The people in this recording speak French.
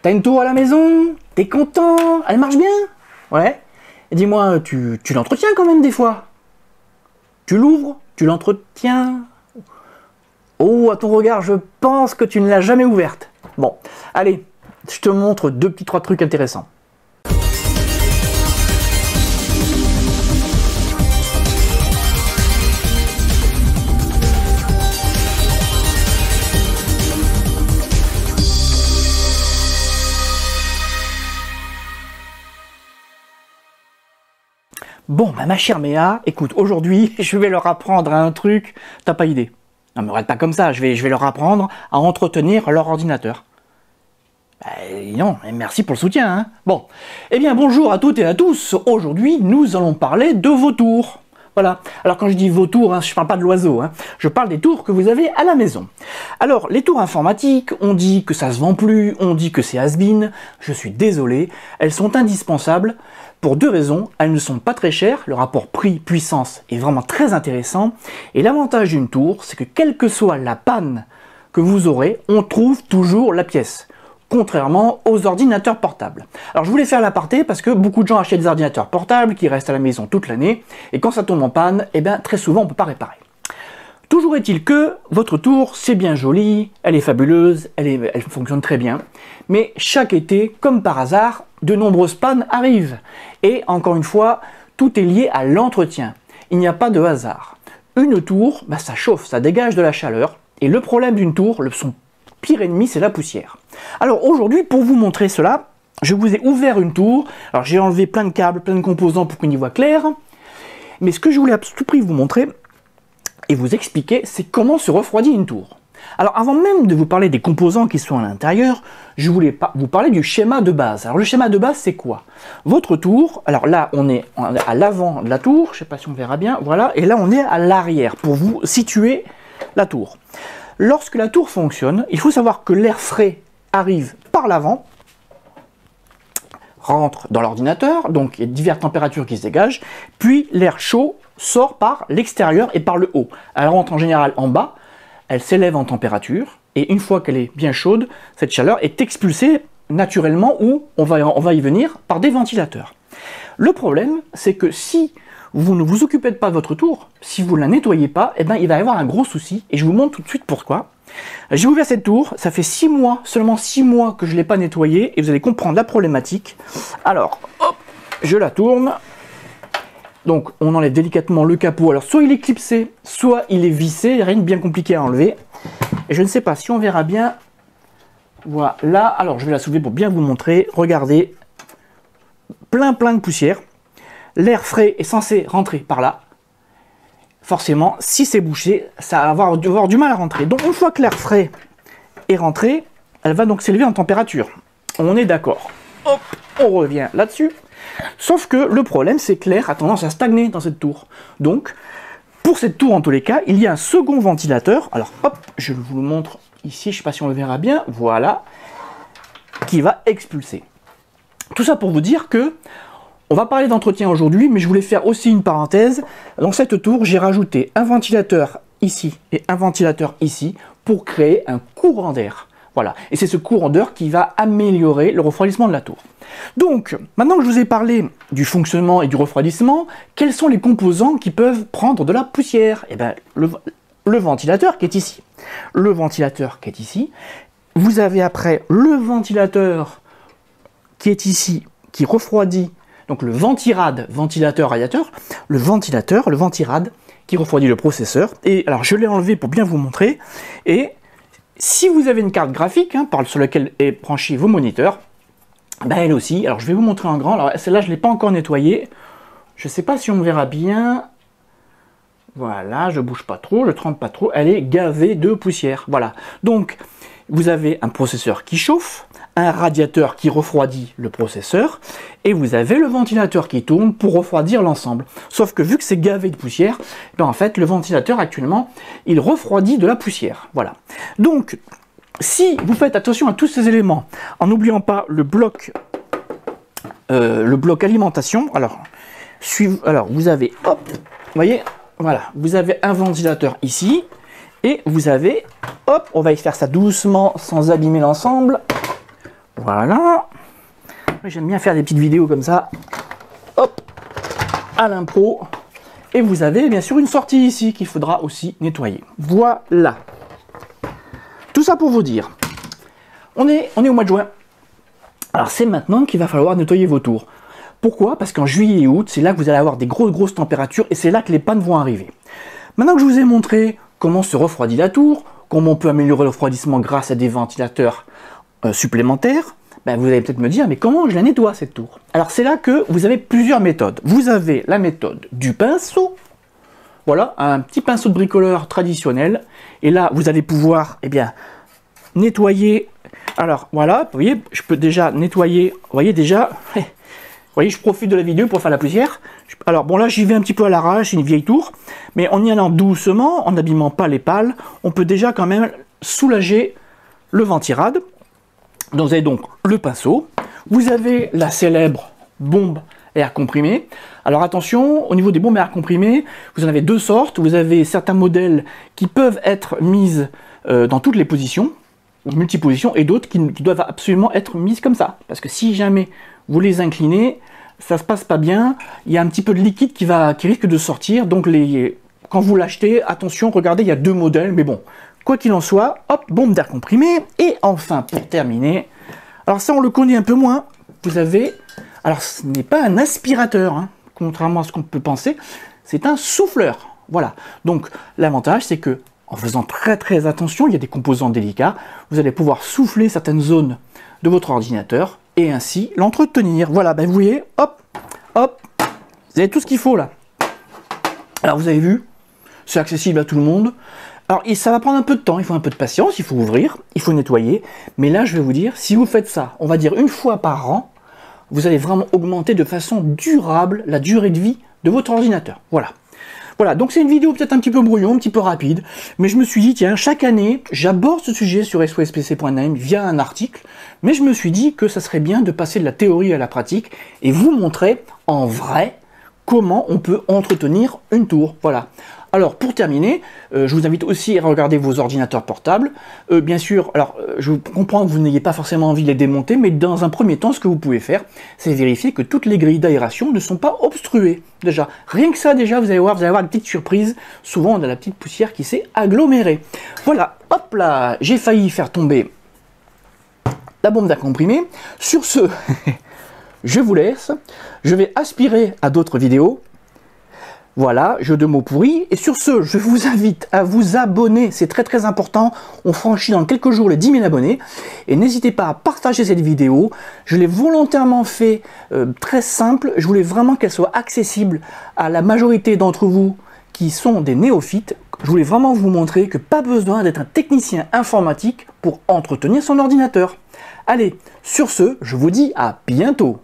T'as une tour à la maison? T'es content? Elle marche bien? Ouais. Et dis-moi, tu l'entretiens quand même des fois? Tu l'ouvres? Tu l'entretiens? Oh, à ton regard, je pense que tu ne l'as jamais ouverte. Bon, allez, je te montre trois trucs intéressants. Bon, bah ma chère Méa, écoute, aujourd'hui, je vais leur apprendre un truc, t'as pas idée. Non, mais regarde pas comme ça, je vais leur apprendre à entretenir leur ordinateur. Non, merci pour le soutien, hein. Bon, eh bien bonjour à toutes et à tous. Aujourd'hui, nous allons parler de vos tours. Voilà. Alors quand je dis vos tours, hein, je parle pas de l'oiseau, hein. Je parle des tours que vous avez à la maison. Alors, les tours informatiques, on dit que ça se vend plus, on dit que c'est has-been. Je suis désolé, elles sont indispensables. Pour deux raisons, elles ne sont pas très chères, le rapport prix-puissance est vraiment très intéressant, et l'avantage d'une tour, c'est que quelle que soit la panne que vous aurez, on trouve toujours la pièce, contrairement aux ordinateurs portables. Alors je voulais faire l'aparté parce que beaucoup de gens achètent des ordinateurs portables qui restent à la maison toute l'année, et quand ça tombe en panne, eh bien très souvent on ne peut pas réparer. Toujours est-il que votre tour, c'est bien joli, elle est fabuleuse, elle fonctionne très bien, mais chaque été, comme par hasard, de nombreuses pannes arrivent. Et encore une fois, tout est lié à l'entretien. Il n'y a pas de hasard. Une tour, bah, ça chauffe, ça dégage de la chaleur, et le problème d'une tour, son pire ennemi, c'est la poussière. Alors aujourd'hui, pour vous montrer cela, je vous ai ouvert une tour. Alors j'ai enlevé plein de câbles, plein de composants pour qu'on y voit clair, mais ce que je voulais à tout prix vous montrer, et vous expliquer, c'est comment se refroidit une tour. Alors avant même de vous parler des composants qui sont à l'intérieur, je voulais vous parler du schéma de base. Alors le schéma de base, c'est quoi? Votre tour, alors là on est à l'avant de la tour, je ne sais pas si on verra bien, voilà, et là on est à l'arrière pour vous situer la tour. Lorsque la tour fonctionne, il faut savoir que l'air frais arrive par l'avant, rentre dans l'ordinateur, donc il y a diverses températures qui se dégagent, puis l'air chaud sort par l'extérieur et par le haut. Elle rentre en général en bas, elle s'élève en température, et une fois qu'elle est bien chaude, cette chaleur est expulsée naturellement, ou on va y venir, par des ventilateurs. Le problème, c'est que si vous ne vous occupez pas de votre tour, si vous ne la nettoyez pas, eh ben, il va y avoir un gros souci, et je vous montre tout de suite pourquoi. J'ai ouvert cette tour, ça fait 6 mois, seulement 6 mois que je ne l'ai pas nettoyée, et vous allez comprendre la problématique. Alors, hop, je la tourne. Donc on enlève délicatement le capot, alors soit il est clipsé, soit il est vissé, rien de bien compliqué à enlever. Et je ne sais pas si on verra bien, voilà, alors je vais la soulever pour bien vous montrer, regardez, plein de poussière, l'air frais est censé rentrer par là, forcément si c'est bouché, ça va avoir du mal à rentrer. Donc une fois que l'air frais est rentré, elle va donc s'élever en température, on est d'accord. Hop, on revient là-dessus. Sauf que le problème, c'est que l'air a tendance à stagner dans cette tour. Donc, pour cette tour, en tous les cas, il y a un second ventilateur. Alors, hop, je vous le montre ici, je ne sais pas si on le verra bien. Voilà, qui va expulser. Tout ça pour vous dire que on va parler d'entretien aujourd'hui, mais je voulais faire aussi une parenthèse. Dans cette tour, j'ai rajouté un ventilateur ici et un ventilateur ici pour créer un courant d'air. Voilà, et c'est ce courant d'air qui va améliorer le refroidissement de la tour. Donc, maintenant que je vous ai parlé du fonctionnement et du refroidissement, quels sont les composants qui peuvent prendre de la poussière? Eh bien, le ventilateur qui est ici. Le ventilateur qui est ici. Vous avez après le ventilateur qui est ici, qui refroidit, donc le ventirad, ventilateur, radiateur, le ventirad, qui refroidit le processeur. Et alors, je l'ai enlevé pour bien vous montrer, et si vous avez une carte graphique sur laquelle est branché vos moniteurs, ben elle aussi, alors je vais vous montrer en grand, alors celle-là je ne l'ai pas encore nettoyée, je ne sais pas si on me verra bien, voilà, je ne bouge pas trop, je ne trempe pas trop, elle est gavée de poussière, voilà. Donc, vous avez un processeur qui chauffe, un radiateur qui refroidit le processeur, et vous avez le ventilateur qui tourne pour refroidir l'ensemble. Sauf que vu que c'est gavé de poussière, ben en fait le ventilateur actuellement, il refroidit de la poussière. Voilà. Donc, si vous faites attention à tous ces éléments, en n'oubliant pas le bloc alimentation, alors vous avez, hop, vous voyez, voilà, vous avez un ventilateur ici, et vous avez, hop, on va y faire ça doucement, sans abîmer l'ensemble. Voilà. J'aime bien faire des petites vidéos comme ça. Hop, à l'impro. Et vous avez bien sûr une sortie ici qu'il faudra aussi nettoyer. Voilà. Tout ça pour vous dire. On est au mois de juin. Alors c'est maintenant qu'il va falloir nettoyer vos tours. Pourquoi? Parce qu'en juillet et août, c'est là que vous allez avoir des grosses températures et c'est là que les pannes vont arriver. Maintenant que je vous ai montré comment se refroidit la tour, comment on peut améliorer le refroidissement grâce à des ventilateurs supplémentaires, ben vous allez peut-être me dire, mais comment je la nettoie cette tour? Alors c'est là que vous avez plusieurs méthodes. Vous avez la méthode du pinceau, voilà, un petit pinceau de bricoleur traditionnel, et là vous allez pouvoir, eh bien, nettoyer. Alors voilà, vous voyez, je peux déjà nettoyer, vous voyez déjà, vous voyez, je profite de la vidéo pour faire la poussière. Alors bon là j'y vais un petit peu à l'arrache, c'est une vieille tour, mais en y allant doucement, en n'abîmant pas les pales, on peut déjà quand même soulager le ventirad. Donc vous avez donc le pinceau, vous avez la célèbre bombe à air comprimé. Alors attention, au niveau des bombes à air comprimé, vous en avez deux sortes. Vous avez certains modèles qui peuvent être mises dans toutes les positions, multipositions, et d'autres qui doivent absolument être mises comme ça. Parce que si jamais vous les inclinez, ça se passe pas bien, il y a un petit peu de liquide qui risque de sortir. Donc quand vous l'achetez, attention, regardez, il y a deux modèles, mais bon. Quoi qu'il en soit, hop, bombe d'air comprimé. Et enfin, pour terminer, alors ça on le connaît un peu moins, vous avez, alors ce n'est pas un aspirateur, hein, contrairement à ce qu'on peut penser, c'est un souffleur. Voilà, donc l'avantage c'est que en faisant très attention, il y a des composants délicats, vous allez pouvoir souffler certaines zones de votre ordinateur et ainsi l'entretenir. Voilà, ben vous voyez, hop, hop, vous avez tout ce qu'il faut là. Alors vous avez vu, c'est accessible à tout le monde. Alors ça va prendre un peu de temps, il faut un peu de patience, il faut ouvrir, il faut nettoyer. Mais là, je vais vous dire, si vous faites ça, on va dire une fois par an, vous allez vraiment augmenter de façon durable la durée de vie de votre ordinateur. Voilà. Voilà, donc c'est une vidéo peut-être un petit peu brouillon, un petit peu rapide, mais je me suis dit, tiens, chaque année, j'aborde ce sujet sur sospc.name via un article, mais je me suis dit que ça serait bien de passer de la théorie à la pratique et vous montrer en vrai comment on peut entretenir une tour. Voilà. Alors pour terminer, je vous invite aussi à regarder vos ordinateurs portables. Bien sûr, alors je comprends que vous n'ayez pas forcément envie de les démonter, mais dans un premier temps, ce que vous pouvez faire, c'est vérifier que toutes les grilles d'aération ne sont pas obstruées. Déjà, rien que ça, déjà, vous allez voir une petite surprise. Souvent, on a la petite poussière qui s'est agglomérée. Voilà, hop là, j'ai failli faire tomber la bombe d'air comprimé. Sur ce, je vous laisse. Je vais aspirer à d'autres vidéos. Voilà, jeu de mots pourris. Et sur ce, je vous invite à vous abonner. C'est très important. On franchit dans quelques jours les 10 000 abonnés. Et n'hésitez pas à partager cette vidéo. Je l'ai volontairement fait très simple. Je voulais vraiment qu'elle soit accessible à la majorité d'entre vous qui sont des néophytes. Je voulais vraiment vous montrer que pas besoin d'être un technicien informatique pour entretenir son ordinateur. Allez, sur ce, je vous dis à bientôt.